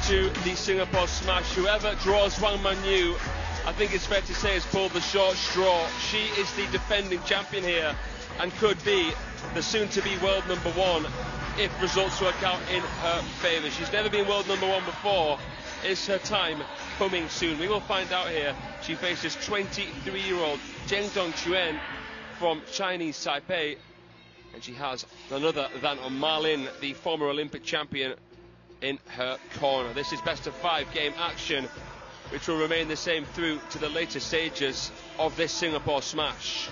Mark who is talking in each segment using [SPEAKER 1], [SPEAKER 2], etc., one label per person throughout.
[SPEAKER 1] to the Singapore Smash. Whoever draws WANGMANYU, I think it's fair to say, has pulled the short straw. She is the defending champion here and could be the soon-to-be world #1 if results work out in her favour. She's never been world #1 before. Is her time coming soon? We will find out here. She faces 23-year-old WANGMANYU-CHIEN from Chinese Taipei, and she has none other than Ma Lin, the former Olympic champion, in her corner. This is best of 5 game action, which will remain the same through to the later stages of this Singapore Smash.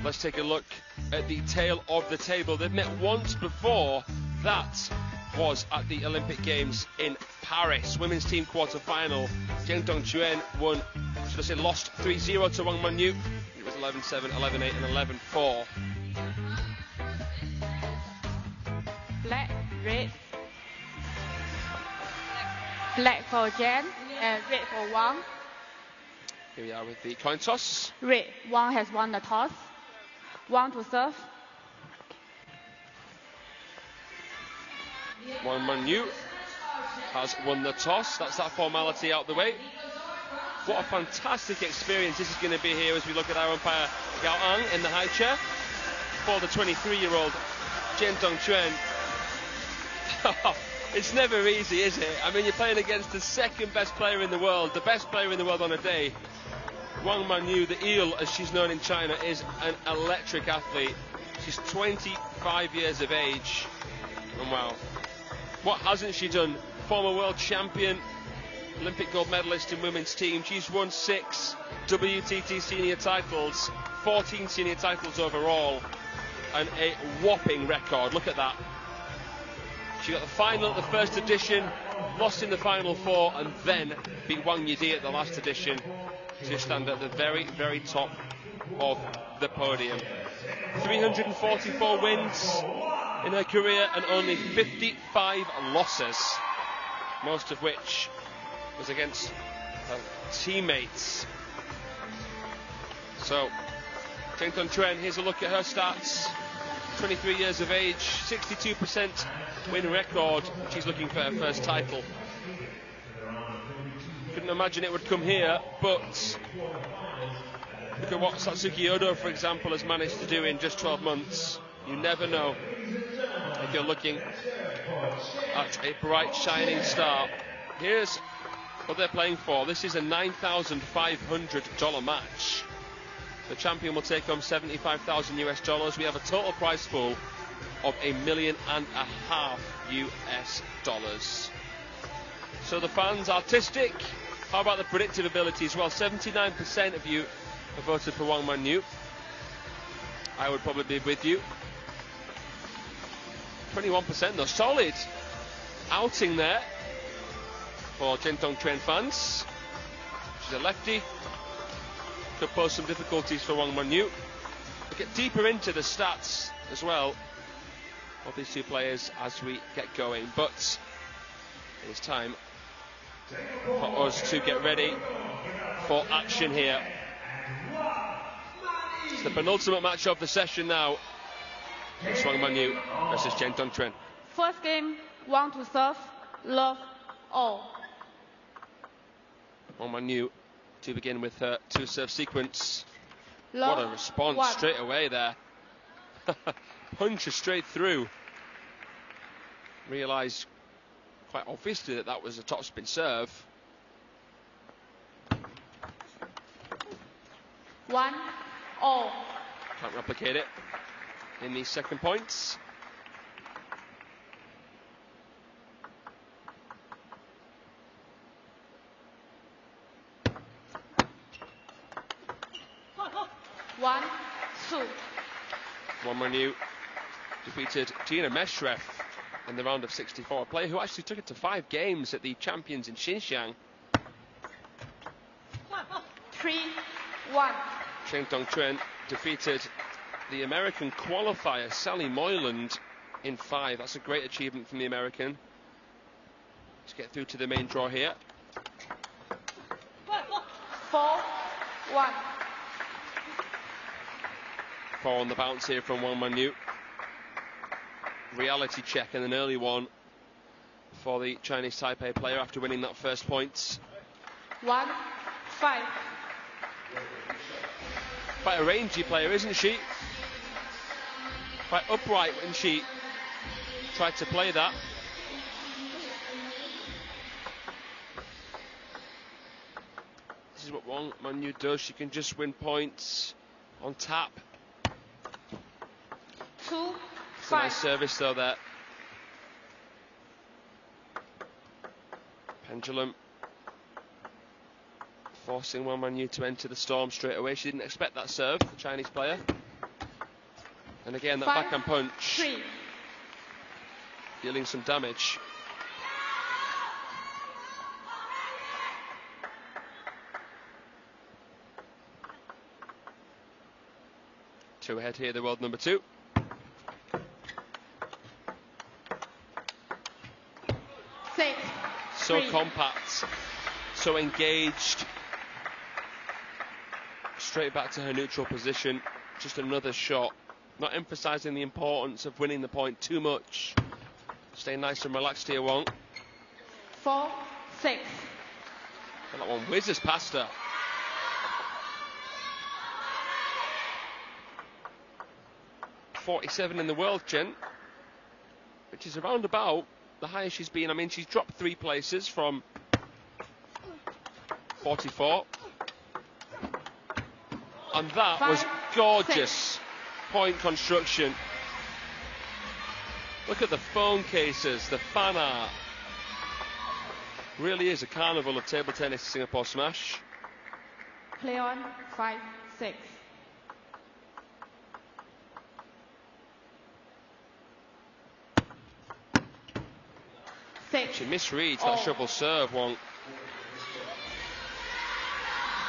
[SPEAKER 1] Let's take a look at the tail of the table. They've met once before. That was at the Olympic Games in Paris. Women's team quarter-final. WANGMANYU-CHIEN won, should I say, lost 3-0 to WANGMANYU. It was 11-7, 11-8 and 11-4.
[SPEAKER 2] Black, red. Black for Jen and red for Wang.
[SPEAKER 1] Here we are with the coin toss.
[SPEAKER 2] Red, Wang has won the toss. Wang to serve.
[SPEAKER 1] WANGMANYU has won the toss. That's that formality out the way. What a fantastic experience this is going to be here as we look at our umpire Gao Ang in the high chair for the 23-year-old WANGMANYU-CHIEN. It's never easy, is it? I mean, you're playing against the second best player in the world, the best player in the world on a day. WANGMANYU, the eel as she's known in China, is an electric athlete. She's 25 years of age. And wow, what hasn't she done? Former world champion, Olympic gold medalist in women's team. She's won 6 WTT senior titles, 14 senior titles overall, and a whopping record. Look at that. She got the final at the first edition, lost in the final 4, and then beat Wang Yidi at the last edition to stand at the very, very top of the podium. 344 wins in her career and only 55 losses, most of which was against her teammates. So, WANGMANYU-CHIEN, here's a look at her stats. 23 years of age, 62% win record. She's looking for her first title. Couldn't imagine it would come here, but look at what Satsuki Odo, for example, has managed to do in just 12 months. You never know if you're looking at a bright, shining star. Here's what they're playing for. This is a $9,500 match. The champion will take home $75,000 US. We have a total prize pool of $1.5 million US. So the fans, artistic. How about the predictive ability as well? 79% of you have voted for WANGMANYU. I would probably be with you. 21% though, solid outing there for WANGMANYU-CHIEN fans. She's a lefty. Could pose some difficulties for WANGMANYU. We'll get deeper into the stats as well of these two players as we get going, but it is time for us to get ready for action here. It's the penultimate match of the session now. It's WANGMANYU versus WANG-CHIEN.
[SPEAKER 2] First game, Wang to serve, love all.
[SPEAKER 1] WANGMANYU to begin with her 2-serve sequence.
[SPEAKER 2] Love
[SPEAKER 1] what a response
[SPEAKER 2] one.
[SPEAKER 1] Straight away there. Punch her straight through. Realised quite obviously that that was a top spin serve.
[SPEAKER 2] 1-0.
[SPEAKER 1] Can't replicate it in these second points. WANGMANYU defeated Gina Meshreff in the round of 64, a player who actually took it to 5 games at the Champions in Xinjiang.
[SPEAKER 2] 3-1.
[SPEAKER 1] WANG-CHIEN defeated the American qualifier Sally Moyland in 5. That's a great achievement from the American. Let's get through to the main draw here.
[SPEAKER 2] 4-1.
[SPEAKER 1] 4 on the bounce here from WANGMANYU. reality check and an early one for the Chinese Taipei player after winning that first point.
[SPEAKER 2] 1-5.
[SPEAKER 1] Quite a rangy player, isn't she? Quite upright when she tried to play that. This is what WANGMANYU does. She can just win points on tap.
[SPEAKER 2] 2-5.
[SPEAKER 1] It's a nice service though there. Pendulum forcing WANGMANYU to enter the storm straight away. She didn't expect that serve, the Chinese player. And again, that backhand punch
[SPEAKER 2] 5-3.
[SPEAKER 1] dealing some damage. Two ahead here, the world number 2. So compact, so engaged. Straight back to her neutral position. Just another shot. Not emphasising the importance of winning the point too much. Staying nice and relaxed here, Wong.
[SPEAKER 2] 4-6.
[SPEAKER 1] And that one whizzes past her. .47 in the world, Chen, which is around about the highest she's been. I mean, she's dropped 3 places from 44. And that was gorgeous point construction. Look at the phone cases, the fan art. Really is a carnival of table tennis Singapore smash.
[SPEAKER 2] Play on. 5-6.
[SPEAKER 1] She misreads that shovel serve, Wong.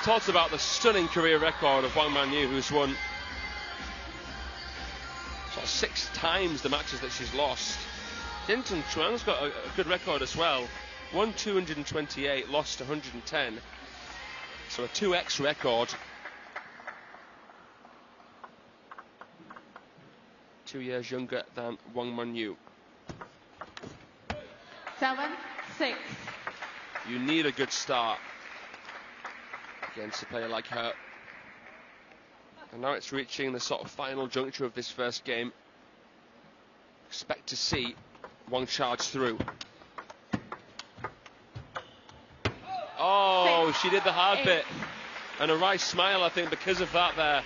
[SPEAKER 1] Talks about the stunning career record of WANGMANYU, who's won sort of 6 times the matches that she's lost. CHUAN-Singapore got a good record as well. Won 228, lost 110. So a 2x record. 2 years younger than WANGMANYU.
[SPEAKER 2] 7-6.
[SPEAKER 1] You need a good start against a player like her. And now it's reaching the sort of final juncture of this first game. Expect to see Wang charge through. Oh, she did the hard bit. And a right smile, I think, because of that there.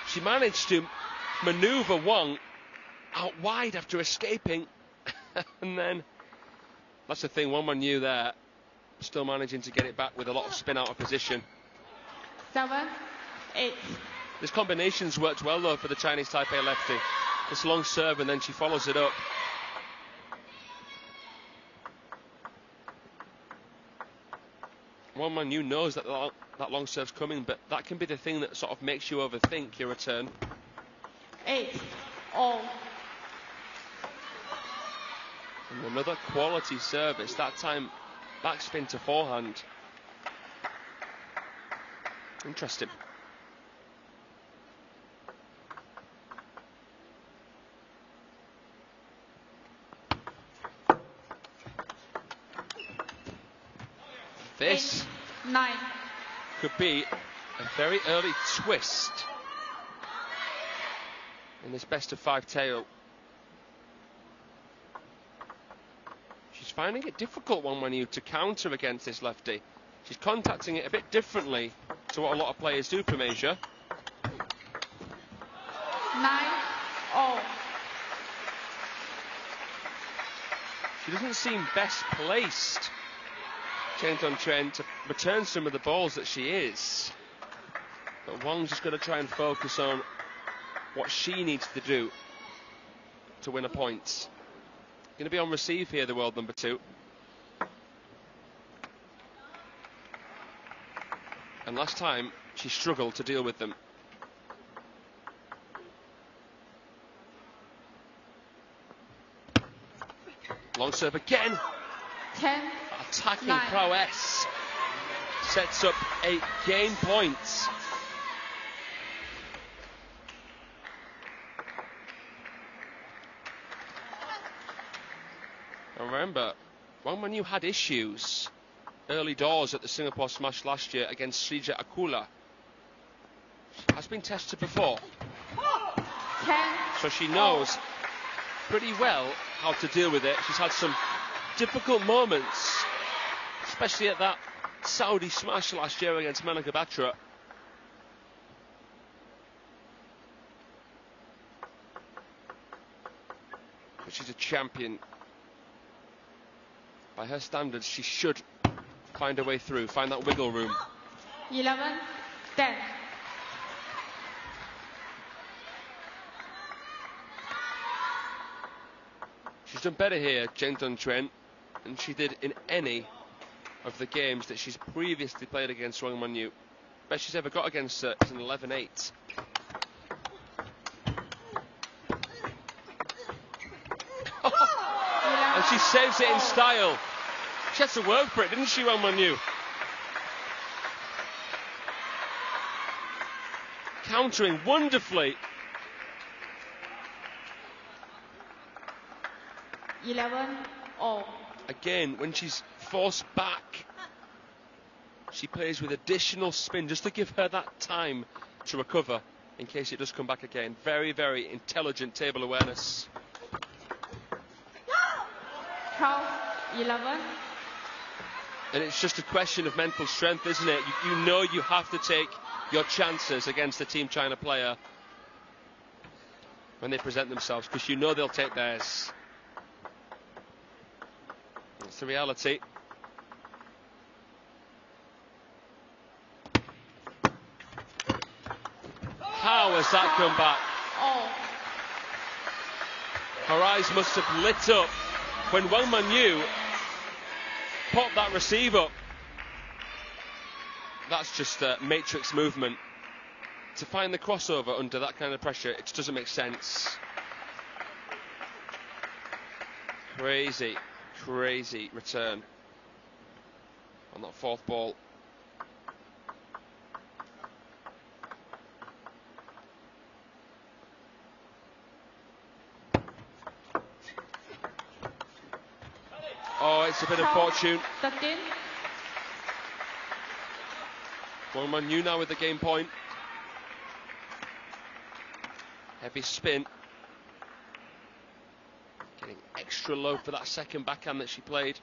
[SPEAKER 1] She managed to maneuver Wang out wide after escaping. And then, that's the thing, WANGMANYU there, still managing to get it back with a lot of spin out of position.
[SPEAKER 2] 7-8.
[SPEAKER 1] This combination's worked well though for the Chinese Taipei lefty. This long serve and then she follows it up. WANGMANYU knows that that long serve's coming, but that can be the thing that sort of makes you overthink your return.
[SPEAKER 2] 8-all.
[SPEAKER 1] And another quality service, that time backspin to forehand. Interesting. This
[SPEAKER 2] 8-9.
[SPEAKER 1] could be a very early twist in this best of 5 tail. She's finding it difficult, WANGMANYU, to counter against this lefty. She's contacting it a bit differently to what a lot of players do from Asia.
[SPEAKER 2] 9-all.
[SPEAKER 1] She doesn't seem best placed, CHUAN-Singapore, to return some of the balls that she is. But Wang's just going to try and focus on what she needs to do to win a point. Going to be on receive here, the world number 2. And last time, she struggled to deal with them. Long serve again.
[SPEAKER 2] 10.
[SPEAKER 1] Attacking
[SPEAKER 2] 9.
[SPEAKER 1] prowess sets up a game point. remember, Wang Manyu had issues early doors at the Singapore Smash last year against Srija Akula. She has been tested before, so she knows pretty well how to deal with it. She's had some difficult moments, especially at that Saudi Smash last year against Monica Batra. But she's a champion. By her standards, she should find a way through, find that wiggle room.
[SPEAKER 2] 11-10.
[SPEAKER 1] She's done better here, CHUAN, than she did in any of the games that she's previously played against Wang Manyu. Best she's ever got against her is an 11-8. And she saves it in style. She had to work for it, didn't she, Wang Manyu? Countering wonderfully.
[SPEAKER 2] 11-0.
[SPEAKER 1] Again, when she's forced back, she plays with additional spin just to give her that time to recover in case it does come back again. Very, very intelligent table awareness.
[SPEAKER 2] 12-11.
[SPEAKER 1] And it's just a question of mental strength, isn't it? You know you have to take your chances against the Team China player when they present themselves, because you know they'll take theirs. That's the reality. How has that come back? Her eyes must have lit up when Wang Manyu popped that receive up. That's just a matrix movement. To find the crossover under that kind of pressure, it just doesn't make sense. Crazy, crazy return on that fourth ball. Oh, it's a bit of fortune.
[SPEAKER 2] 13.
[SPEAKER 1] Wang Manyu now with the game point. Heavy spin. Getting extra low for that second backhand that she played.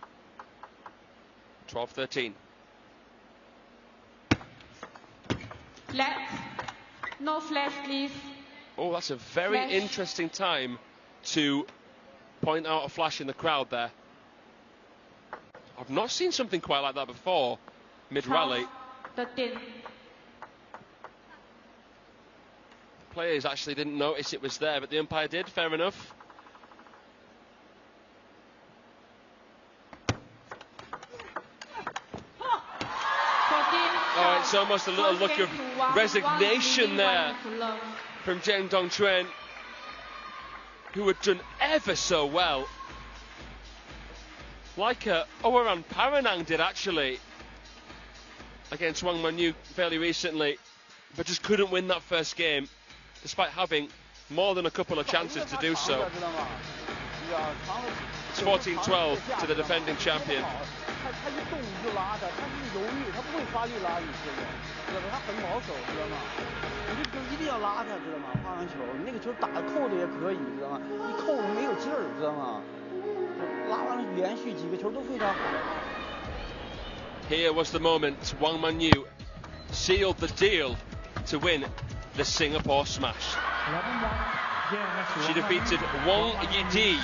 [SPEAKER 1] 12-13.
[SPEAKER 2] Flat. No flash, please.
[SPEAKER 1] Oh, that's a very
[SPEAKER 2] Flash.
[SPEAKER 1] interesting time to point out a flash in the crowd there. I've not seen something quite like that before, mid-rally.
[SPEAKER 2] 13.
[SPEAKER 1] Players actually didn't notice it was there, but the umpire did, fair enough. Oh, it's almost a little look of resignation there from CHUAN, who had done ever so well. Like Owaran Paranang did actually against Wang Manyu fairly recently, but just couldn't win that first game, despite having more than a couple of chances to do so. It's 14-12 to the defending champion. Here was the moment Wang Manyu sealed the deal to win the Singapore Smash. She defeated Wang Yidi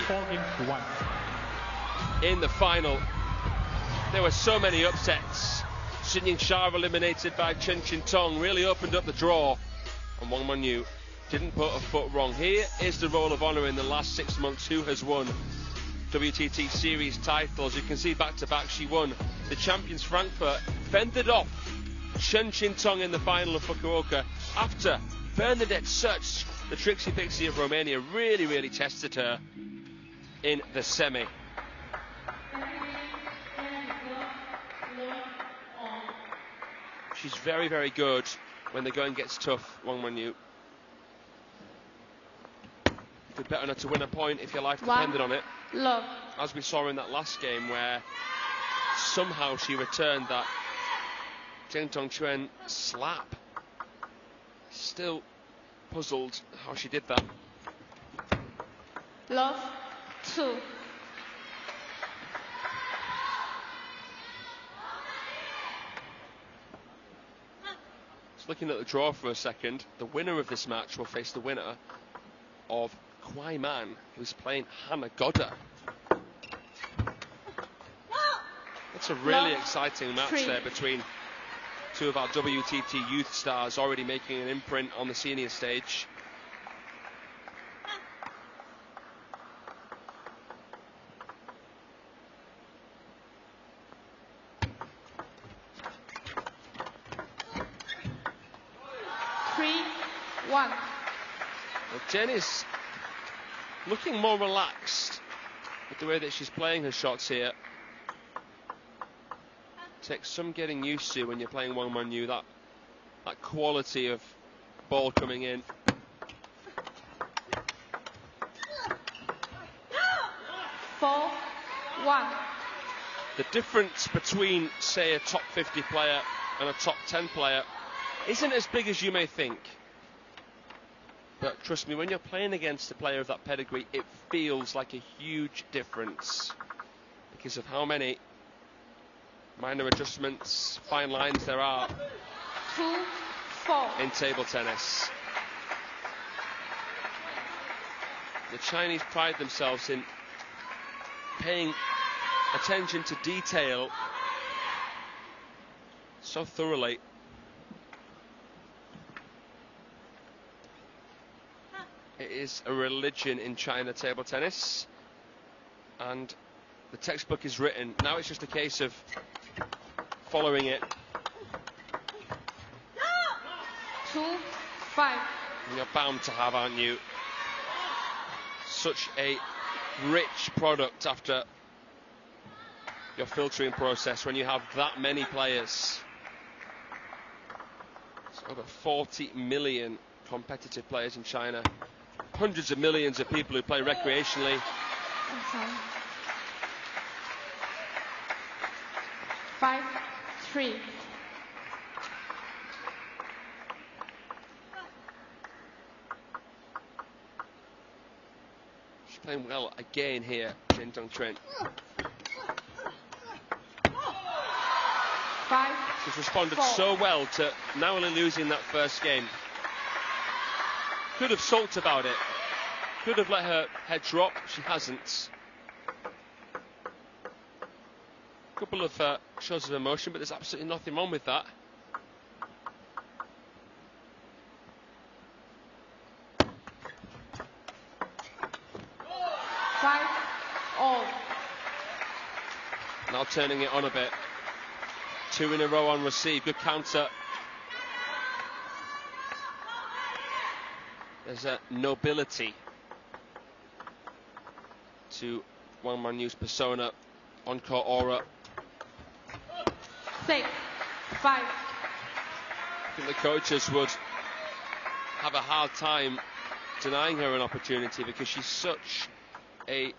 [SPEAKER 1] in the final. There were so many upsets. Xin Yingsha eliminated by Chen Qintong really opened up the draw, and Wang Manyu didn't put a foot wrong. Here is the roll of honour in the last 6 months. Who has won WTT Series titles? You can see back to back she won the Champions Frankfurt, fended off Chen Qintong in the final of Fukuoka after Bernadette Such, the Trixie Pixie of Romania, really tested her in the semi. She's very good when the going gets tough, Wang Manyu. You could bet on her to win a point if your life depended on it.
[SPEAKER 2] love.
[SPEAKER 1] As we saw in that last game where somehow she returned that WANGMANYU-CHIEN slap. Still puzzled how she did that.
[SPEAKER 2] Love 2.
[SPEAKER 1] Just looking at the draw for a second, the winner of this match will face the winner of Kwai Man, who's playing Hannah Godder. It's a really exciting match there between two of our WTT youth stars already making an imprint on the senior stage.
[SPEAKER 2] Well,
[SPEAKER 1] Chen is looking more relaxed with the way that she's playing her shots here. Takes some getting used to when you're playing WangManyu, that quality of ball coming in.
[SPEAKER 2] Four, 1.
[SPEAKER 1] The difference between, say, a top 50 player and a top 10 player isn't as big as you may think. But trust me, when you're playing against a player of that pedigree, it feels like a huge difference because of how many minor adjustments, fine lines there are
[SPEAKER 2] 2, 4.
[SPEAKER 1] in table tennis. The Chinese pride themselves in paying attention to detail so thoroughly. It is a religion in China, table tennis, and the textbook is written. Now it's just a case of following it.
[SPEAKER 2] 2, 5.
[SPEAKER 1] And you're bound to have, aren't you? Such a rich product after your filtering process when you have that many players. It's over 40 million competitive players in China. Hundreds of millions of people who play recreationally.
[SPEAKER 2] 5, 3.
[SPEAKER 1] She's playing well again here, WANGMANYU-CHIEN.
[SPEAKER 2] 5.
[SPEAKER 1] She's responded
[SPEAKER 2] 4.
[SPEAKER 1] so well to narrowly losing that first game. Could have sulked about it. Could have let her head drop. She hasn't. A couple of shows of emotion, but there's absolutely nothing wrong with that. Now turning it on a bit. 2 in a row on receive. Good counter. There's a nobility to WangManYu's persona, on-court aura.
[SPEAKER 2] 6, 5.
[SPEAKER 1] I think the coaches would have a hard time denying her an opportunity because she's such a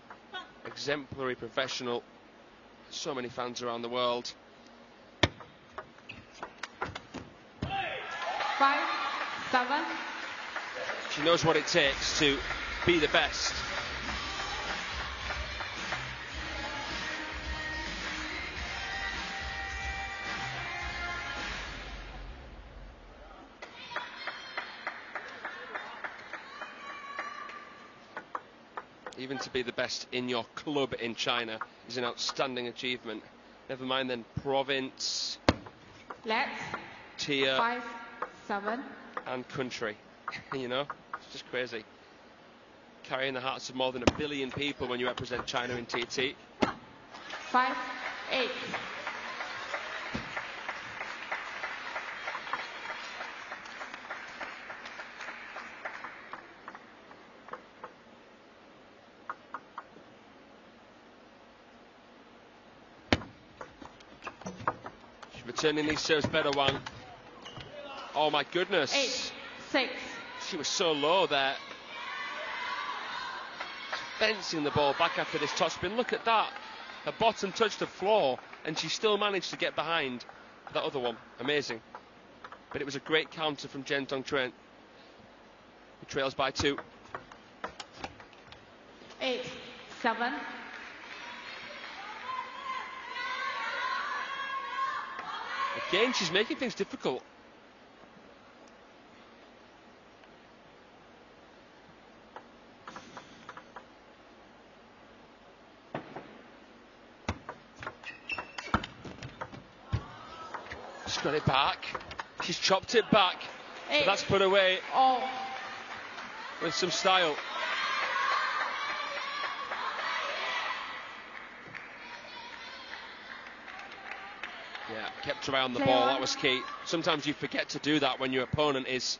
[SPEAKER 1] exemplary professional. So many fans around the world.
[SPEAKER 2] 5, 7.
[SPEAKER 1] She knows what it takes to be the best. Even to be the best in your club in China is an outstanding achievement. Never mind then province,
[SPEAKER 2] Let's.
[SPEAKER 1] tier,
[SPEAKER 2] 5, 7.
[SPEAKER 1] and country. You know, it's just crazy. Carrying the hearts of more than 1 billion people when you represent China in TT.
[SPEAKER 2] 5, 8.
[SPEAKER 1] She's returning these serves better, Wang. Oh my goodness.
[SPEAKER 2] 8, 6.
[SPEAKER 1] She was so low there. fencing the ball back after this topspin. Look at that. Her bottom touched the floor, and she still managed to get behind that other one. Amazing. But it was a great counter from Chen Tong-Chuen, who trails by 2.
[SPEAKER 2] 8-7.
[SPEAKER 1] Again, she's making things difficult. She's got it back. She's chopped it back. But that's put away with some style. Yeah, kept her eye on the ball. That was key. Sometimes you forget to do that when your opponent is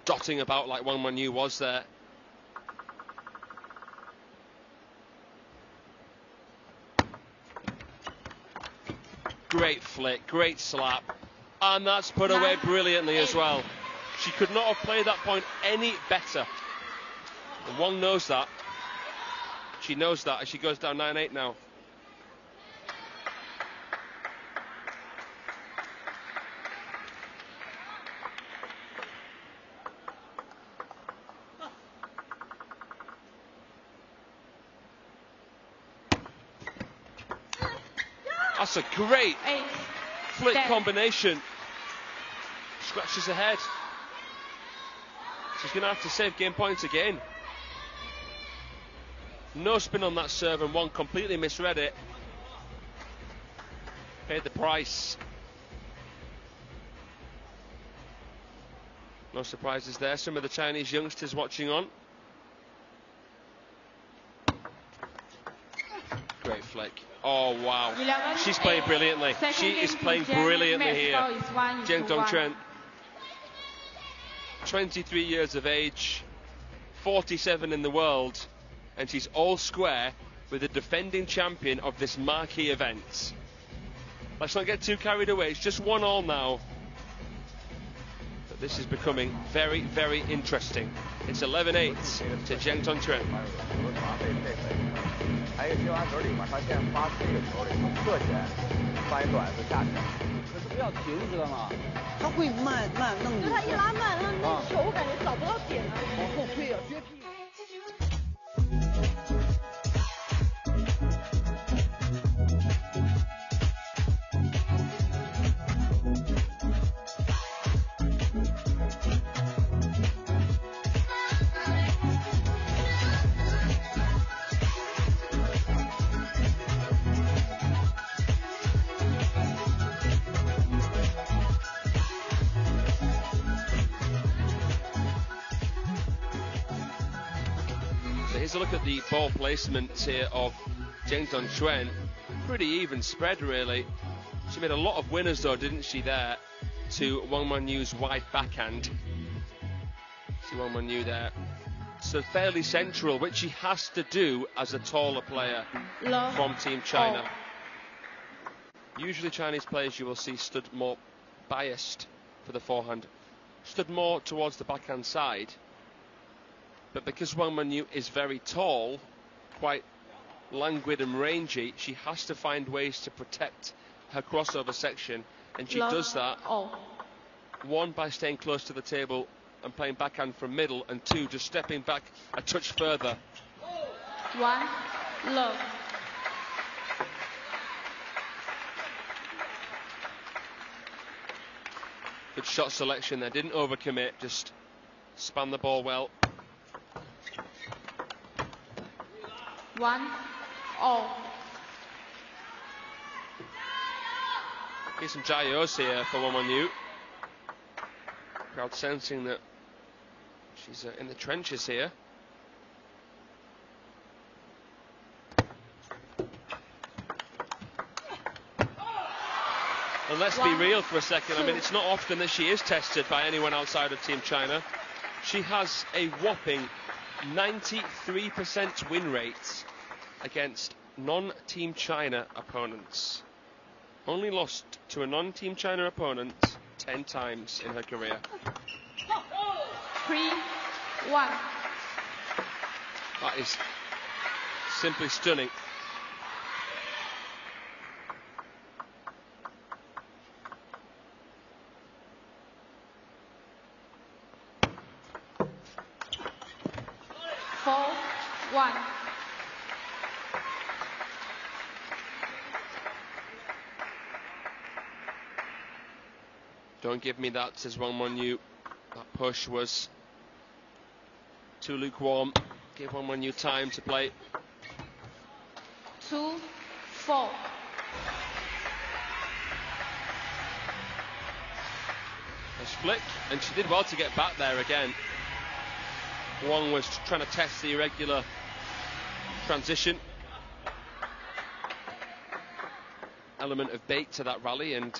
[SPEAKER 1] dotting about like WANGMANYU was there. Great flick, great slap, and that's put away brilliantly as well. She could not have played that point any better. And Wang knows that. She knows that as she goes down 9-8 now. That's a great flick combination. Scratches ahead. She's going to have to save game points again. No spin on that serve, and Wang completely misread it. Paid the price. No surprises there. Some of the Chinese youngsters watching on. Great flick. Oh, wow. She's playing brilliantly. She is playing brilliantly here. Chen Tong-Chuen. 23 years of age, 47 in the world, and she's all square with the defending champion of this marquee event. Let's not get too carried away. It's just 1-1 now. But this is becoming very, very interesting. It's 11-8 to Chen Tong-Chuen.
[SPEAKER 3] 还有接完球里面，他先发这个球里头侧起来，翻一短子下去。可是不要停，知道吗？他会慢弄。就他一拉慢，那球我感觉找不到点了。往后退啊，撅屁股。
[SPEAKER 1] Here's a look at the ball placement here of Chen Tong-Chuen. Pretty even spread, really. She made a lot of winners, though, didn't she, there, to WANGMANYU's wide backhand. See WANGMANYU there. So fairly central, which she has to do as a taller player from Team China. Usually Chinese players you will see stood more biased for the forehand, stood more towards the backhand side. But because WANGMANYU is very tall, quite languid and rangy, she has to find ways to protect her crossover section, and she does that. One, by staying close to the table and playing backhand from middle, and two, just stepping back a touch further.
[SPEAKER 2] 1 low.
[SPEAKER 1] Good shot selection there, didn't overcommit, just span the ball well.
[SPEAKER 2] 1-0.
[SPEAKER 1] Here's some jayos here for WANGMANYU. Crowd sensing that she's in the trenches here. And let's be real for a second. I mean, it's not often that she is tested by anyone outside of Team China. She has a whopping 93% win rate against non-Team China opponents. Only lost to a non-Team China opponent 10 times in her career.
[SPEAKER 2] 3-1.
[SPEAKER 1] That is Simply stunning. Don't give me that, says WANGMANYU. That push was too lukewarm. Give WANGMANYU time to play.
[SPEAKER 2] 2-4.
[SPEAKER 1] Nice flick, and she did well to get back there again. Wang was trying to test the irregular transition. Element of bait to that rally, and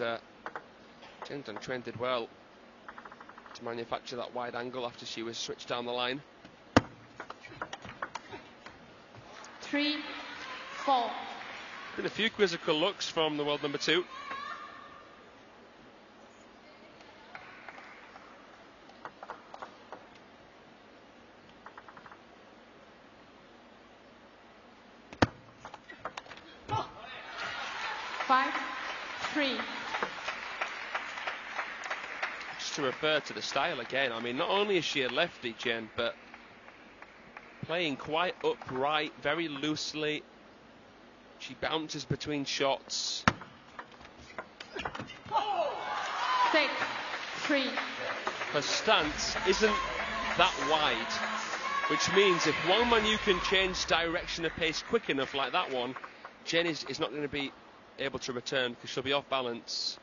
[SPEAKER 1] CHUAN did well to manufacture that wide angle after she was switched down the line.
[SPEAKER 2] 3-4.
[SPEAKER 1] Been a few quizzical looks from the world number 2. To refer to the style again, I mean, not only is she a lefty, Chien, but playing quite upright, very loosely. She bounces between shots.
[SPEAKER 2] 6-3.
[SPEAKER 1] Her stance isn't that wide, which means if WANGMANYU can change direction of pace quick enough like that one, Chien is not going to be able to return because she'll be off balance.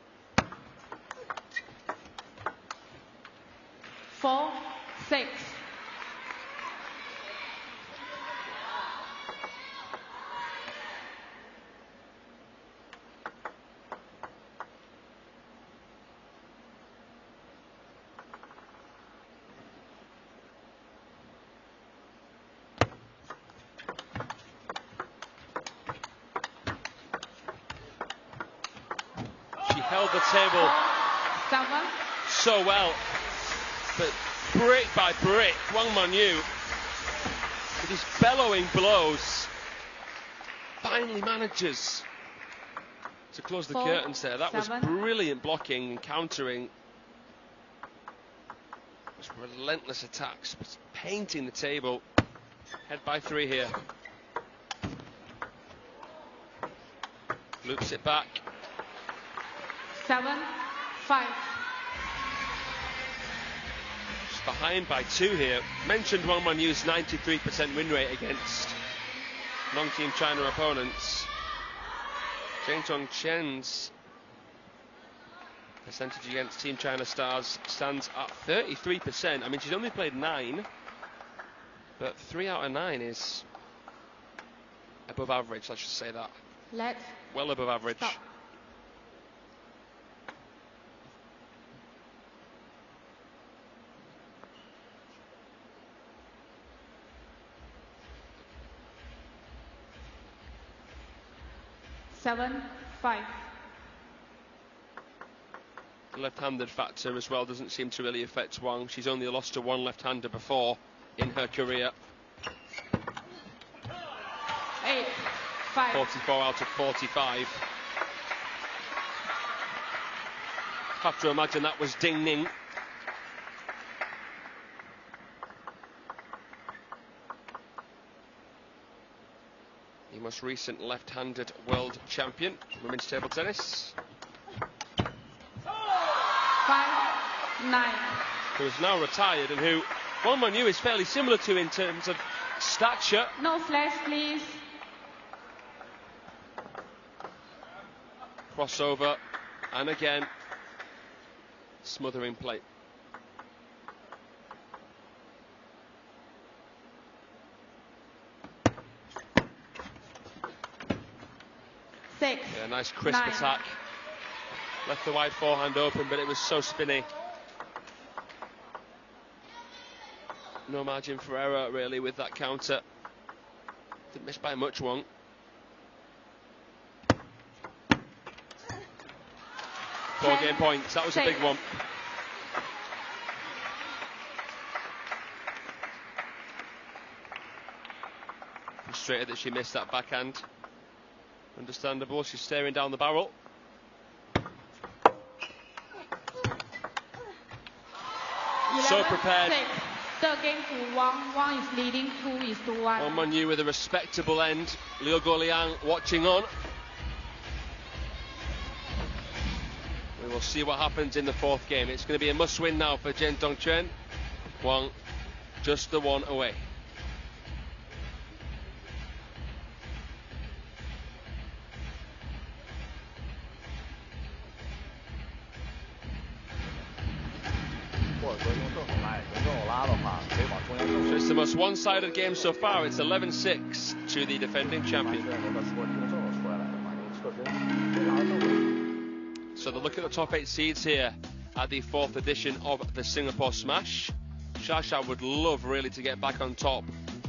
[SPEAKER 2] 4-6.
[SPEAKER 1] She held the table so well. But brick by brick, WANGMANYU, with his bellowing blows, finally manages to close the curtains there. That was brilliant blocking and countering. It was relentless attacks, painting the table. Head by 3 here. Loops it back.
[SPEAKER 2] 7-5.
[SPEAKER 1] Behind by 2 here. Mentioned WANGMANYU's 93% win rate against non-Team China opponents. CHUAN-Chien's percentage against Team China stars stands at 33%. I mean, she's only played 9, but 3 out of 9 is above average, let's just say that. Well above average.
[SPEAKER 2] Stop. Seven, 5.
[SPEAKER 1] The left-handed factor as well doesn't seem to really affect Wang. She's only lost to one left-hander before in her career.
[SPEAKER 2] 8-5.
[SPEAKER 1] 44 out of 45. Have to imagine that was ding-ning. The most recent left-handed world champion, women's table tennis.
[SPEAKER 2] 5-9.
[SPEAKER 1] Who is now retired and who WANGMANYU is fairly similar to in terms of stature.
[SPEAKER 2] No flash, please.
[SPEAKER 1] Crossover, and again, smothering play. Yeah, nice crisp
[SPEAKER 2] 9.
[SPEAKER 1] attack. Left the wide forehand open, but it was so spinny. No margin for error, really, with that counter. Didn't miss by much, Wang. Four game points, that was a big one. frustrated that she missed that backhand. Understandable, she's staring down the barrel. So prepared.
[SPEAKER 2] The game to Wang. Wang is leading 2-1.
[SPEAKER 1] WANGMANYU with a respectable end. Liu Guoliang watching on. We will see what happens in the fourth game. It's going to be a must-win now for Chen Dongquan. Wang just the one away. So it's the most one-sided game so far. It's 11-6 to the defending champion. So the look at the top 8 seeds here at the 4th edition of the Singapore Smash. Xia would love really to get back on top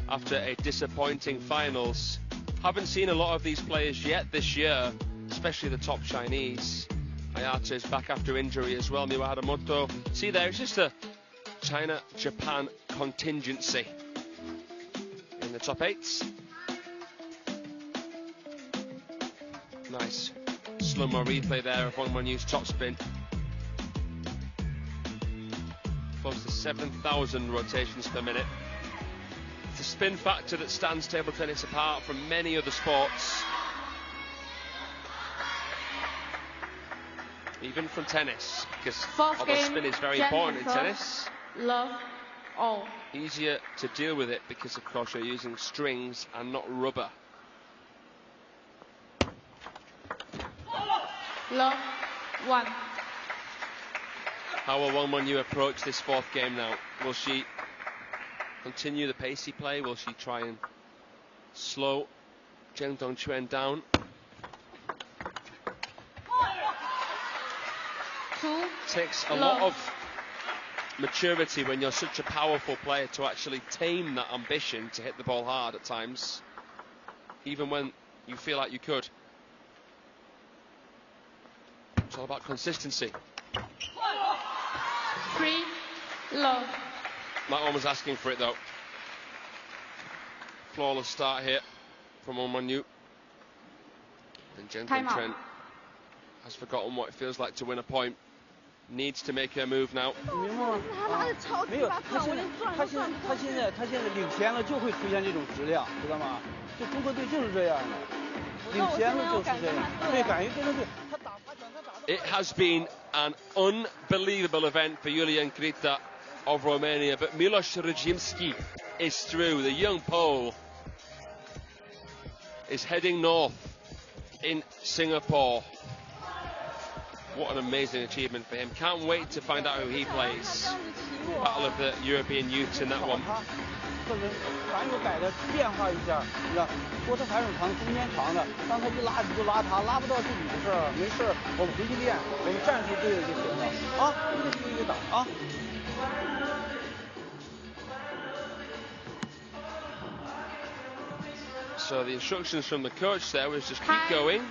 [SPEAKER 1] after a disappointing finals. Haven't seen a lot of these players yet this year, especially the top Chinese. Ayata is back after injury as well. Miwa Haramoto. See there, it's just a China-Japan contingency in the top 8s. Nice slow-mo replay there of WANGMANYU's topspin. Close to 7,000 rotations per minute. It's a spin factor that stands table tennis apart from many other sports. Even from tennis, because although spin is very important in tennis,
[SPEAKER 2] love all.
[SPEAKER 1] Easier to deal with it because of course you're using strings and not rubber.
[SPEAKER 2] Love 1.
[SPEAKER 1] How will WANGMANYU approach this fourth game now? Will she continue the pacey play? Will she try and slow Chen Dongquan down?
[SPEAKER 2] 2.
[SPEAKER 1] Takes a lot of maturity when you're such a powerful player to actually tame that ambition to hit the ball hard at times, even when you feel like you could. It's all about consistency.
[SPEAKER 2] 3. Love.
[SPEAKER 1] That one was asking for it though. Flawless start here from WANGMANYU. And Chen Dongquan has forgotten what it feels like to win a point. Needs to make her move now.
[SPEAKER 3] 明白吗？没有，他现在领先了就会出现这种质量，知道吗？就中国队就是这样的，领先了就是这样。对，感觉跟着队，他打。
[SPEAKER 1] It has been an unbelievable event for Julian Grita of Romania, but Miloš Rajimski is through. The young Pole is heading north in Singapore. What an amazing achievement for him. Can't wait to find out who he plays. Battle of the European youths in that one.
[SPEAKER 3] 咱有改的变化一下，你知道，说他还是长，中间长的，让他一拉你就拉他，拉不到自己的事儿，没事儿，我们回去练，我们战术对了就行了，啊，一个打啊。
[SPEAKER 1] So the instructions from the coach there was just keep going.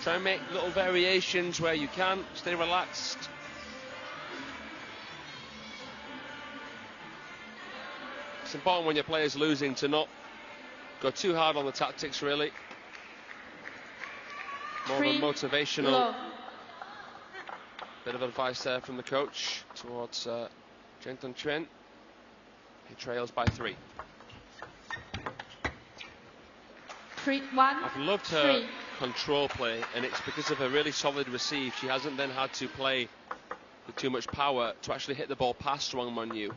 [SPEAKER 1] Try and make little variations where you can. Stay relaxed. It's important when your player's losing to not go too hard on the tactics, really. More of a motivational bit of advice there from the coach towards Chen Dongquan. He trails by 3.
[SPEAKER 2] 3-1.
[SPEAKER 1] I've loved her control play, and it's because of a really solid receive. She hasn't then had to play with too much power to actually hit the ball past WANGMANYU.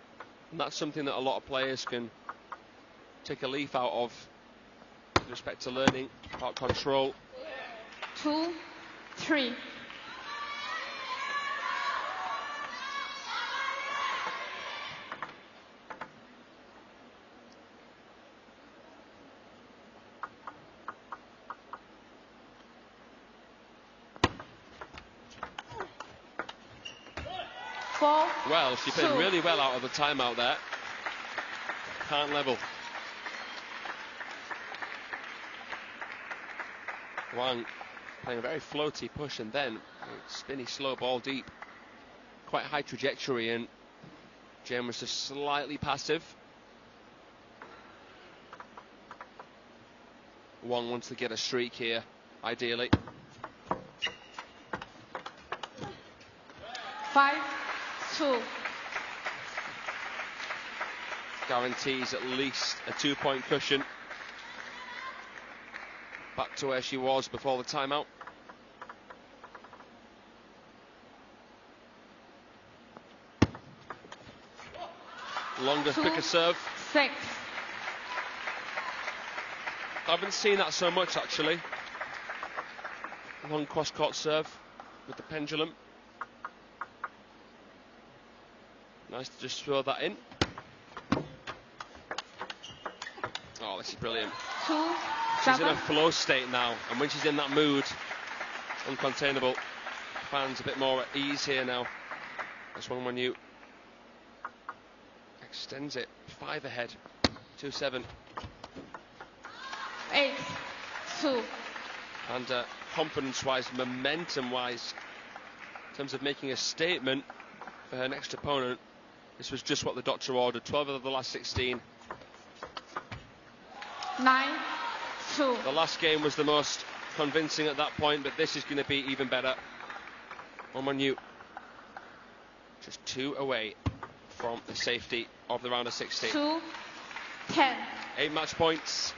[SPEAKER 1] And that's something that a lot of players can take a leaf out of with respect to learning about control.
[SPEAKER 2] 2-3.
[SPEAKER 1] Well, she played really well out of the timeout there. Can't level. Wang playing a very floaty push and then a spinny slow ball deep. Quite high trajectory, and Jen was just slightly passive. Wang wants to get a streak here, ideally.
[SPEAKER 2] 5-2.
[SPEAKER 1] Guarantees at least a 2-point cushion. Back to where she was before the timeout. Longer, quicker serve.
[SPEAKER 2] 6.
[SPEAKER 1] I haven't seen that so much, actually. Long cross-court serve with the pendulum. Nice to just throw that in. Oh, this is brilliant.
[SPEAKER 2] 2.
[SPEAKER 1] She's in a flow state now, and when she's in that mood, uncontainable. Fans a bit more at ease here now. That's WANGMANYU extends it 5 ahead. 2-7.
[SPEAKER 2] 8-2.
[SPEAKER 1] And confidence-wise, momentum-wise, in terms of making a statement for her next opponent, this was just what the doctor ordered. 12 of the last 16.
[SPEAKER 2] 9-2.
[SPEAKER 1] The last game was the most convincing at that point, but this is going to be even better. WANGMANYU just 2 away from the safety of the round of 16.
[SPEAKER 2] 2-10.
[SPEAKER 1] 8 match points.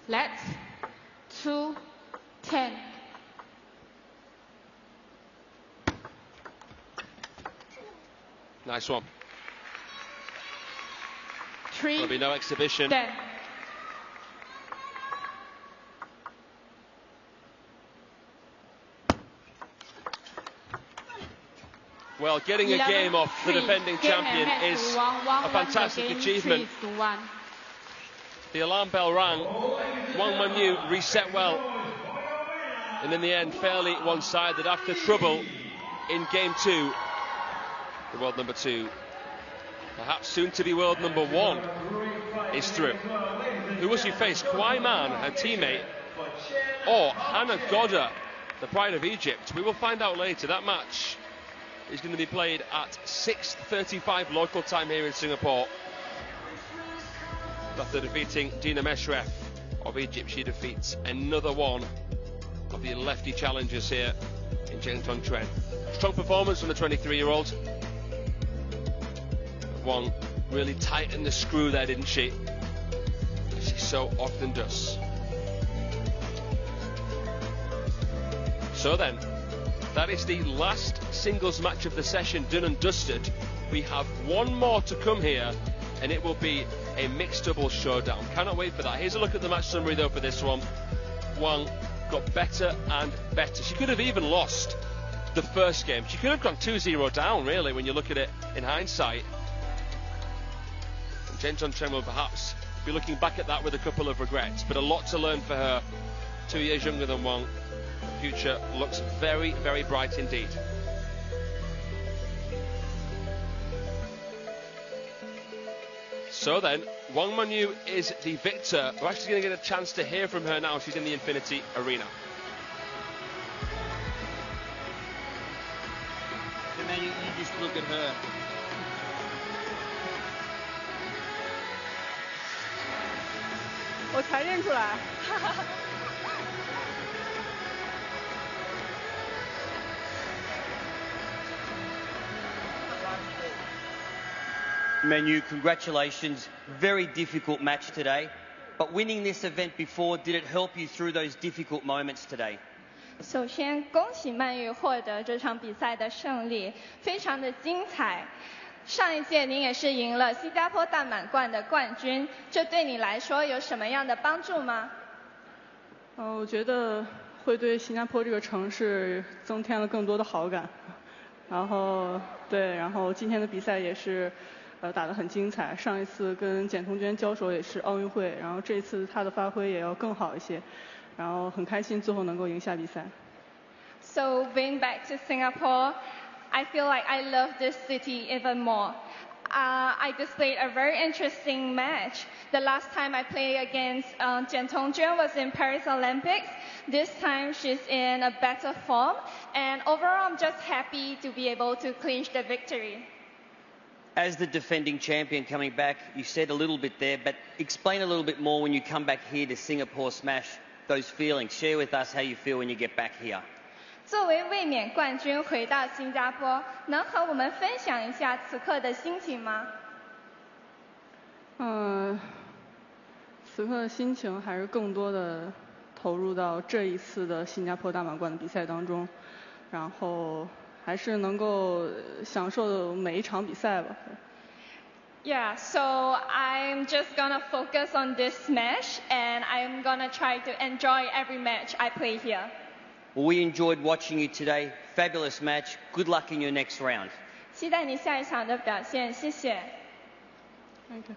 [SPEAKER 2] Let's 2-10.
[SPEAKER 1] Nice one.
[SPEAKER 2] 3.
[SPEAKER 1] There'll be no exhibition.
[SPEAKER 2] 10.
[SPEAKER 1] Well, getting a game off the defending champion is a fantastic achievement. The alarm bell rang. WANGMANYU reset well. And in the end, fairly one-sided after trouble in game 2. The world number 2, perhaps soon to be world number 1, is through. Who will she face? Kwai Man, her teammate, or Hannah Godder, the pride of Egypt? We will find out later. That match is going to be played at 6:35 local time here in Singapore. After defeating Dina Meshref of Egypt, she defeats another one of the lefty challengers here in WANGMANYU-CHIEN. Strong performance from the 23-year-old. Wang really tightened the screw there, didn't she? She so often does. So then, that is the last singles match of the session done and dusted. We have one more to come here, and it will be a mixed doubles showdown. Cannot wait for that. Here's a look at the match summary though for this one. Wang got better and better. She could have even lost the first game. She could have gone 2-0 down, really, when you look at it in hindsight. WANGMANYU-CHIEN will perhaps be looking back at that with a couple of regrets, but a lot to learn for her. 2 years younger than Wang. The future looks very, very bright indeed. So then, WANGMANYU is the victor. We're actually going to get a chance to hear from her now. She's in the Infinity Arena.
[SPEAKER 3] Man, you just look at her. Manu, congratulations. Very difficult match today. But winning this event before, did it help you through those difficult moments today?
[SPEAKER 4] 首先，恭喜曼玉获得这场比赛的胜利，非常的精彩。上一届您也是赢了新加坡大满贯的冠军，这对你来说有什么样的帮助吗？
[SPEAKER 5] 我觉得会对新加坡这个城市增添了更多的好感。然后今天的比赛也是打得很精彩。上一次跟简彤娟交手也是奥运会，然后这次她的发挥也要更好一些。然后很开心最后能够赢下比赛。
[SPEAKER 4] So being back to Singapore, I feel like I love this city even more. I displayed a very interesting match. The last time I played against Jian was in Paris Olympics. This time she's in a better form. And overall, I'm just happy to be able to clinch the victory.
[SPEAKER 6] As the defending champion coming back, you said a little bit there, but explain a little bit more when you come back here to Singapore Smash, those feelings. Share with us how you feel when you get back here.
[SPEAKER 4] 作为卫冕冠军回到新加坡，能和我们分享一下此刻的心情吗？
[SPEAKER 5] 此刻的心情还是更多的投入到这一次的新加坡大满贯的比赛当中，然后还是能够享受每一场比赛吧。
[SPEAKER 4] Yeah, so I'm just gonna focus on this match and I'm gonna try to enjoy every match I play here.
[SPEAKER 6] Well, we enjoyed watching you today. Fabulous match. Good luck in your next round.
[SPEAKER 4] 期待你下一场的表现，谢谢。
[SPEAKER 5] Thank you.